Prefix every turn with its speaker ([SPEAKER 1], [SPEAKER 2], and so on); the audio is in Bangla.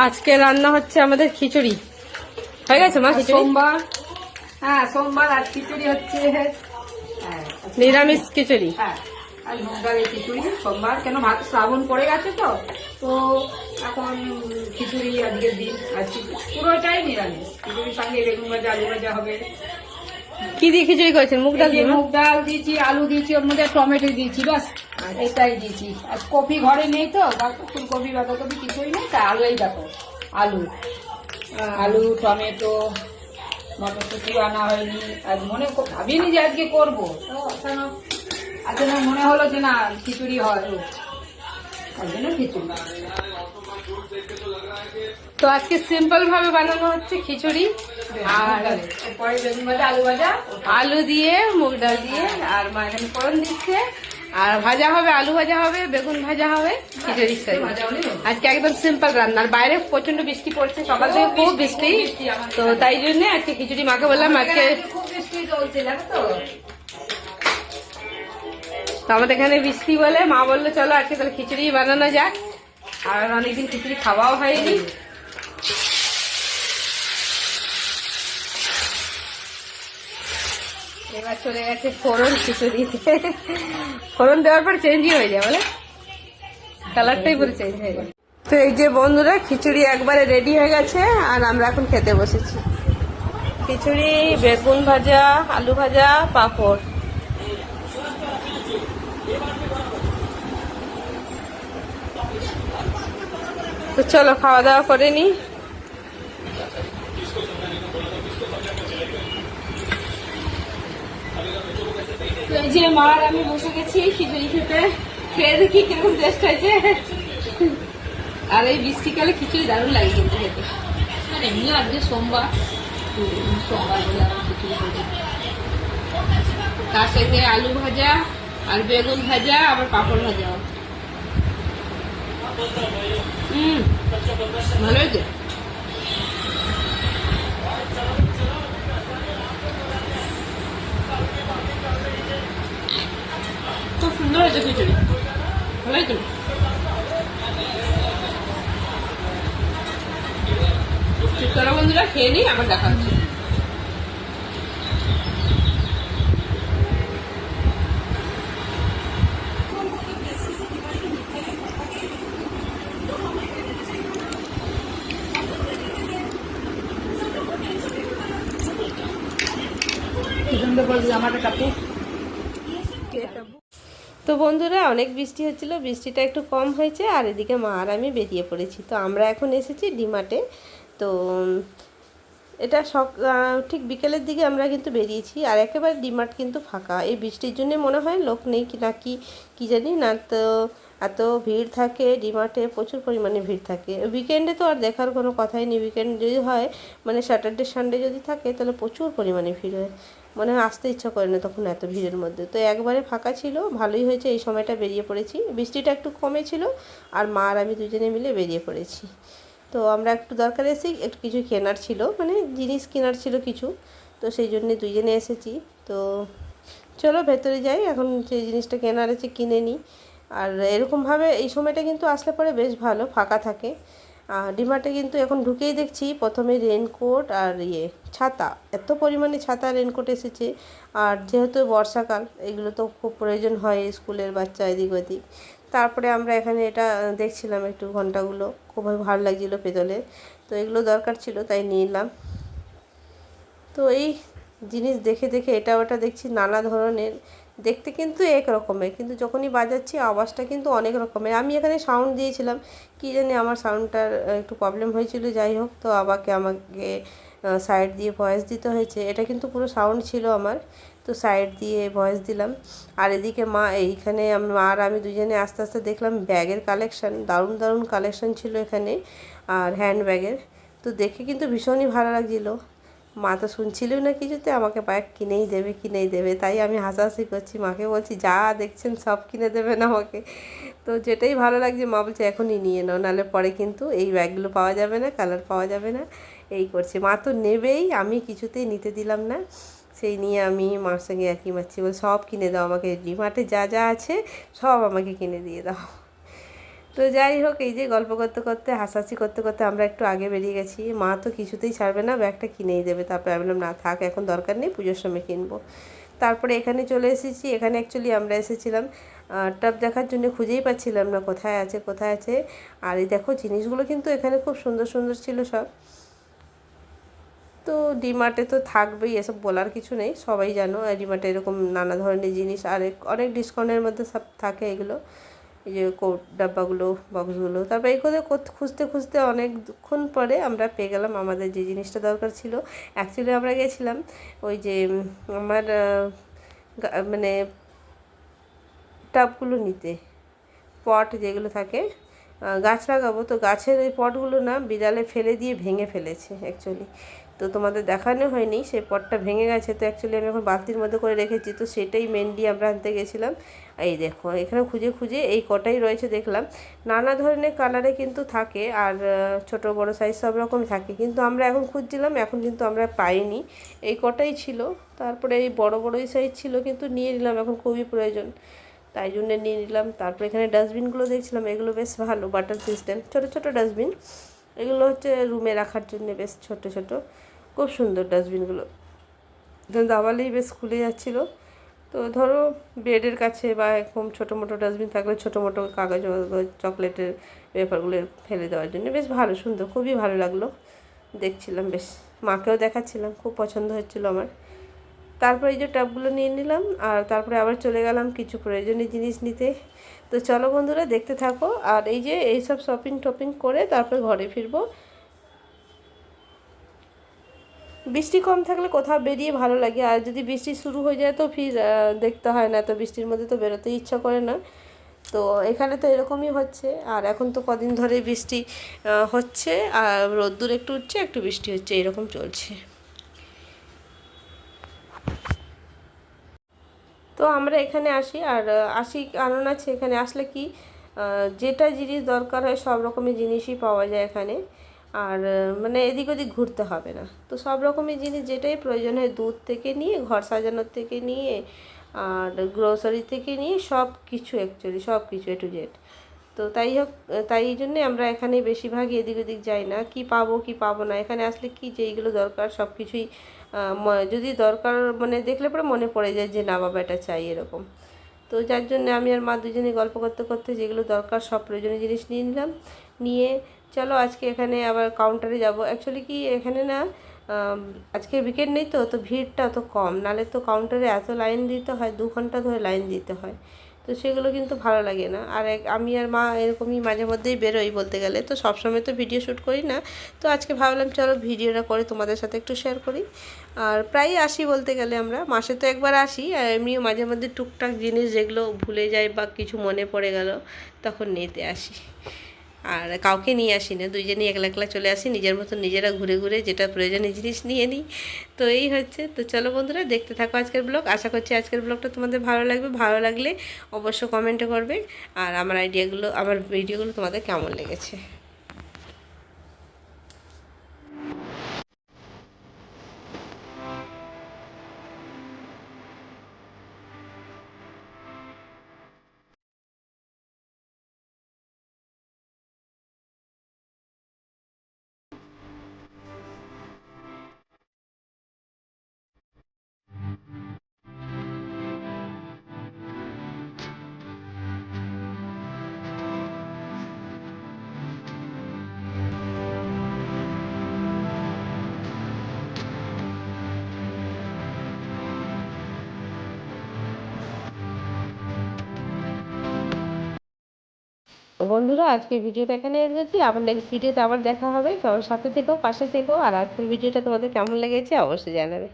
[SPEAKER 1] আজকে রান্না হচ্ছে আমাদের খিচুড়ি। হয়ে গেছে মা খিচুড়ি?
[SPEAKER 2] সোমবার, হ্যাঁ সোমবার আর খিচুড়ি হচ্ছে। হ্যাঁ,
[SPEAKER 1] নিরামিষ খিচুড়ি।
[SPEAKER 2] হ্যাঁ আর মুগ ডালের খিচুড়ি সোমবার, কেন ভাত শ্রাবণ পড়ে গেছে তো তো এখন খিচুড়ি আজকের দিন। আর পুরোটাই নিরামিষ। খিচুড়ির সঙ্গে বেগুন ভাজা, আলু ভাজা হবে।
[SPEAKER 1] কি দিয়ে খিচুড়ি করেছেন? মুগ ডাল দিয়ে?
[SPEAKER 2] মুগ ডাল দিয়েছি, আলু দিয়েছি, ওর মধ্যে টমেটো দিয়েছি, বাস এটাই দিয়েছি। আর কপি ঘরে নেই তো, ফুলকপি বাঁধাকপি কিছুই নেই, তা আলুই দেখো, আলু টমেটো মটরশুটিও আনা হয়নি। আর মনে ভাবিনি যে আজকে করবো, তো আজকে মনে হলো যে না খিচুড়ি হয়, তার জন্য খিচুড়ি।
[SPEAKER 1] তো আজকে সিম্পল ভাবে বানানো হচ্ছে খিচুড়ি, আর
[SPEAKER 2] পরে বেগুন ভাজা, আলু ভাজা,
[SPEAKER 1] আলু দিয়ে মুগ ডাল দিয়ে, আর মা এখানে ফোড়ন দিচ্ছে, আর ভাজা হবে, আলু ভাজা হবে, বেগুন ভাজা হবে খিচুড়ির সঙ্গে। আজকে একদম সিম্পল রান্না। আর বাইরে প্রচন্ড বৃষ্টি পড়ছে, সকাল থেকে খুব বৃষ্টি, তো তাই জন্য আজকে খিচুড়ি মাকে বললাম আজকে।
[SPEAKER 2] খুব বৃষ্টি চলছে জানো তো।
[SPEAKER 1] তো আমাদের এখানে বৃষ্টি বলে মা বললো চলো আজকে তাহলে খিচুড়ি বানানো যাক। আর অনেকদিন খিচুড়ি খাওয়াও হয়নি। এবার চলে গেছে ফোড়ন খিচুড়িতে। ফোড়ন দেওয়ার পর চেঞ্জই হয়ে যায়, বলে কালারটাই পুরো চেঞ্জ হয়ে যায়। তো এই যে বন্ধুরা, খিচুড়ি একবারে রেডি হয়ে গেছে, আর আমরা এখন খেতে বসেছি। খিচুড়ি, বেগুন ভাজা, আলু ভাজা, পাঁপড়। তো চলো খাওয়া দাওয়া করে নি। এই যে মা আর আমি বসে গেছি খিচুড়ি খেতে। খেয়ে দেখি কিরকম টেস্ট হয়েছে। আর এই বৃষ্টিকালে খিচুড়ি দারুণ লাগে কিন্তু খেতে।
[SPEAKER 2] এমনি আজকে সোমবার, সোমবার বলে খিচুড়ি করি।
[SPEAKER 1] তার সঙ্গে আলু ভাজা আর বেগুন ভাজা, আবার পাঁপড় ভাজা। ভালো হয়েছে। খুব সুন্দর হয়েছে খিচুড়ি, ভালো হয়েছে। চলো বন্ধুরা খেয়ে নিই, আবার দেখা হচ্ছে। তো বন্ধুরা অনেক বৃষ্টি হচ্ছিল, বৃষ্টিটা একটু কম হয়েছে, আর এদিকে মা আর আমি বেরিয়ে পড়েছি। তো আমরা এখন এসেছি ডিমার্টে। তো এটা ঠিক বিকেলের দিকে আমরা কিন্তু বেরিয়েছি, আর একেবারে ডিমার্ট কিন্তু ফাঁকা। এই বৃষ্টির জন্য মনে হয় লোক নেই কি না কি জানি না। তো এত ভিড় থাকে ডিমার্টে, প্রচুর পরিমাণে ভিড় থাকে। উইকেন্ডে তো আর দেখার কোনো কথাই নেই। উইকেন্ড যদি হয়, মানে স্যাটারডে সানডে যদি থাকে, তাহলে প্রচুর পরিমাণে ভিড় হয়, মনে হয় আসতে ইচ্ছা করে না তখন এত ভিড়ের মধ্যে। তো একবারে ফাঁকা ছিল, ভালোই হয়েছে এই সময়টা বেরিয়ে পড়েছি। বৃষ্টিটা একটু কমেছিল, আর মা আর আমি দুজনে মিলে বেরিয়ে পড়েছি। তো আমরা একটু দরকার একটু কিছু কেনার ছিল, মানে জিনিস কেনার ছিল কিছু, তো সেই জন্যে দুজনে এসেছি। তো চলো ভেতরে যাই, এখন যে জিনিসটা কেনার আছে কিনে নিই। আর এরকমভাবে এই সময়টা কিন্তু আসলে পরে বেশ ভালো ফাঁকা থাকে। ডিমার্টে কিন্তু এখন ঢুকেই দেখছি প্রথমে রেনকোট আর ছাতা, এত পরিমাণে ছাতা রেনকোট এসেছে। আর যেহেতু বর্ষাকাল, এগুলো তো খুব প্রয়োজন হয় স্কুলের বাচ্চা এদিক ওদিক। তারপরে আমরা এখানে এটা দেখছিলাম, একটু ঘন্টাগুলো খুবই ভালো লাগছিলো পেতলের, তো এগুলো দরকার ছিল তাই নিলাম। তো এই জিনিস দেখে দেখে এটা ওটা দেখছি নানা ধরনের, দেখতে কিন্তু এক রকমের, কিন্তু যখনই বাজাচ্ছি আওয়াজটা কিন্তু অনেক রকমের। আমি এখানে সাউন্ড দিয়েছিলাম, কি জানি আমার সাউন্ডটার একটু প্রবলেম হয়েছিল, যাই হোক। তো আমাকে সাইড দিয়ে ভয়েস দিতে হয়েছে। এটা কিন্তু পুরো সাউন্ড ছিল আমার, তো সাইড দিয়ে ভয়েস দিলাম। আর এদিকে মা, এইখানে মা আর আমি দুজনে আস্তে আস্তে দেখলাম ব্যাগের কালেকশান, দারুণ দারুণ কালেকশান ছিল এখানে, আর হ্যান্ড ব্যাগের। তো দেখে কিন্তু ভীষণই ভালো লাগছিলো। মা তো শুনছিলই না কিছুতে, আমাকে ব্যাগ কিনেই দেবে, তাই আমি হাসাহাসি করছি। মাকে বলছি যা দেখছেন সব কিনে দেবেন আমাকে। তো যেটাই ভালো লাগছে মা বলছে এখনই নিয়ে নাও, নাহলে পরে কিন্তু এই ব্যাগগুলো পাওয়া যাবে না, কালার পাওয়া যাবে না। এই করছে মা, তো নেবেই, আমি কিছুতেই নিতে দিলাম না। সেই নিয়ে আমি মার সঙ্গে একই মারছি, বল সব কিনে দাও আমাকে, ডিমার্টে যা যা আছে সব আমাকে কিনে দিয়ে দাও। তো যাই হোক, এই যে গল্প করতে করতে হাসাহাসি করতে করতে আমরা একটু আগে বেরিয়ে গেছি। মা তো কিছুতেই ছাড়বে না, ব্যাগটা কিনেই দেবে। তারপরে আমি বললাম না থাক, এখন দরকার নেই, পুজোর সময় কিনবো। তারপরে এখানে চলে এসেছি। এখানে অ্যাকচুয়ালি আমরা এসেছিলাম টব দেখার জন্য, খুঁজেই পাচ্ছিলাম না কোথায় আছে কোথায় আছে। আর এই দেখো জিনিসগুলো কিন্তু এখানে খুব সুন্দর সুন্দর ছিল সব। তো ডিমার্টে তো থাকবেই, এসব বলার কিছু নেই, সবাই জানো ডিমার্টে এরকম নানা ধরনের জিনিস আর অনেক ডিসকাউন্টের মধ্যে সব থাকে এগুলো। এই যে কোট ডাব্বাগুলো, বক্সগুলো। তারপর এই করে খুঁজতে খুঁজতে অনেকক্ষণ পরে আমরা পেয়ে গেলাম আমাদের যে জিনিসটা দরকার ছিল। অ্যাকচুয়ালি আমরা গেছিলাম ওই যে আমার মানে টাবগুলো নিতে, পট যেগুলো থাকে, গাছ লাগাবো। তো গাছের ওই পটগুলো না বিড়ালে ফেলে দিয়ে ভেঙে ফেলেছে অ্যাকচুয়ালি। তো তোমাদের দেখানো হয়নি, সেই পটটা ভেঙে গেছে। তো অ্যাকচুয়ালি আমি এখন বালতির মধ্যে করে রেখেছি। তো সেটাই মেনলি আমরা আনতে গেছিলাম। এই দেখো এখানে খুঁজে খুঁজে এই কটাই রয়েছে দেখলাম। নানা ধরনের কালারে কিন্তু থাকে, আর ছোট বড় সাইজ সব রকম থাকে, কিন্তু আমরা এখন খুঁজছিলাম, এখন কিন্তু আমরা পাইনি। এই কটাই ছিল। তারপরে এই বড় বড়ই সাইজ ছিল, কিন্তু নিয়ে নিলাম, এখন খুবই প্রয়োজন, তাই জন্য নিয়ে নিলাম। তারপর এখানে ডাস্টবিনগুলো দেখছিলাম, এগুলো বেশ ভালো, বাটার সিস্টেম ছোট ছোট ডাস্টবিন। এগুলো হচ্ছে রুমে রাখার জন্য, বেশ ছোট ছোট, খুব সুন্দর ডাস্টবিনগুলো। দাবালেই বেশ খুলে যাচ্ছিলো। তো ধরো বেডের কাছে বা এরকম ছোটো মোটো ডাস্টবিন থাকলে ছোটো মোটো কাগজ চকলেটের পেপারগুলো ফেলে দেওয়ার জন্য বেশ ভালো, সুন্দর, খুবই ভালো লাগলো। দেখছিলাম, বেশ মাকেও দেখাচ্ছিলাম, খুব পছন্দ হচ্ছিলো আমার। তারপরে এই যে টবগুলো নিয়ে নিলাম, আর তারপরে আবার চলে গেলাম কিছু প্রয়োজনীয় জিনিস নিতে। তো চলো বন্ধুরা দেখতে থাকো। আর এই যে এইসব শপিং টপিং করে তারপরে ঘরে ফিরবো। বৃষ্টি কম থাকলে কোথাও বেরিয়ে ভালো লাগে, আর যদি বৃষ্টি শুরু হয়ে যায় তো ফির দেখতে হয় না, তো বৃষ্টির মধ্যে তো বেরোতেই ইচ্ছা করে না। তো এখানে তো এরকমই হচ্ছে। আর এখন তো কদিন ধরে বৃষ্টি হচ্ছে, আর রোদ্দুর একটু উঠছে একটু বৃষ্টি হচ্ছে, এরকম চলছে। তো আমরা এখানে আসি, আর আসি কারণ আছে, এখানে আসলে কি যেটা জিনিস দরকার হয় সব রকমের জিনিসই পাওয়া যায় এখানে। আর মানে এদিক ওদিক ঘুরতে হবে না। তো সব রকমের জিনিস যেটাই প্রয়োজন হয়, দুধ থেকে নিয়ে ঘর সাজানোর থেকে নিয়ে আর গ্রোসারি থেকে নিয়ে সব কিছু, অ্যাকচুয়ালি সব কিছু এ টু জেড। তো তাই হোক, তাই জন্যে আমরা এখানে বেশিরভাগই এদিক ওদিক যাই না, কি পাবো কি পাবো না। এখানে আসলে কি যেইগুলো দরকার সব কিছুই যদি দরকার মানে দেখলে পরে মনে পড়ে যায় যে না বাবা এটা চাই, এরকম। তো যার জন্য আমি আর মা দুজনেই গল্প করতে করতে যেগুলো দরকার সব প্রয়োজনীয় জিনিস নিয়ে নিলাম। নিয়ে চলো আজকে এখানে আবার কাউন্টারে যাব। অ্যাকচুয়ালি কি এখানে না আজকে উইকেন্ড নেই, তো তো ভিড়টা অত কম, নালে তো কাউন্টারে এত লাইন দিতে হয়, 2 ঘন্টা ধরে লাইন দিতে হয়। তো সেগুলো কিন্তু ভালো লাগে না। আর আমি আর মা এরকমই মাঝে মধ্যেই বেরোই বলতে গেলে, তো সবসময় তো ভিডিও শ্যুট করি না। তো আজকে ভাবলাম চলো ভিডিওটা করে তোমাদের সাথে একটু শেয়ার করি। আর প্রায়ই আসি বলতে গেলে, আমরা মাসে তো একবার আসি, আর এমনিও মাঝে মধ্যে টুকটাক জিনিস যেগুলো ভুলে যাই বা কিছু মনে পড়ে গেল তখন নিতে আসি। আর কাউকে নিয়ে আসি না, দুইজনই একলা একলা চলে আসি, নিজের মতো নিজেরা ঘুরে ঘুরে যেটা প্রয়োজনীয় জিনিস নিয়ে নিই। তো এই হচ্ছে। তো চলো বন্ধুরা দেখতে থাকো আজকের ব্লগ। আশা করছি আজকের ব্লগটা তোমাদের ভালো লাগবে, ভালো লাগলে অবশ্য কমেন্টে করবে। আর আমার আমার ভিডিওগুলো তোমাদের কেমন লেগেছে। বন্ধুরা আজকের ভিডিওটা এখানে এন্ড করছি, আবার নেক্সট ভিডিওতে আবার দেখা হবে। সবার সাথে থেকো, পাশে থেকো। আর আজকের ভিডিওটা তোমাদের কেমন লেগেছে অবশ্যই জানাবে।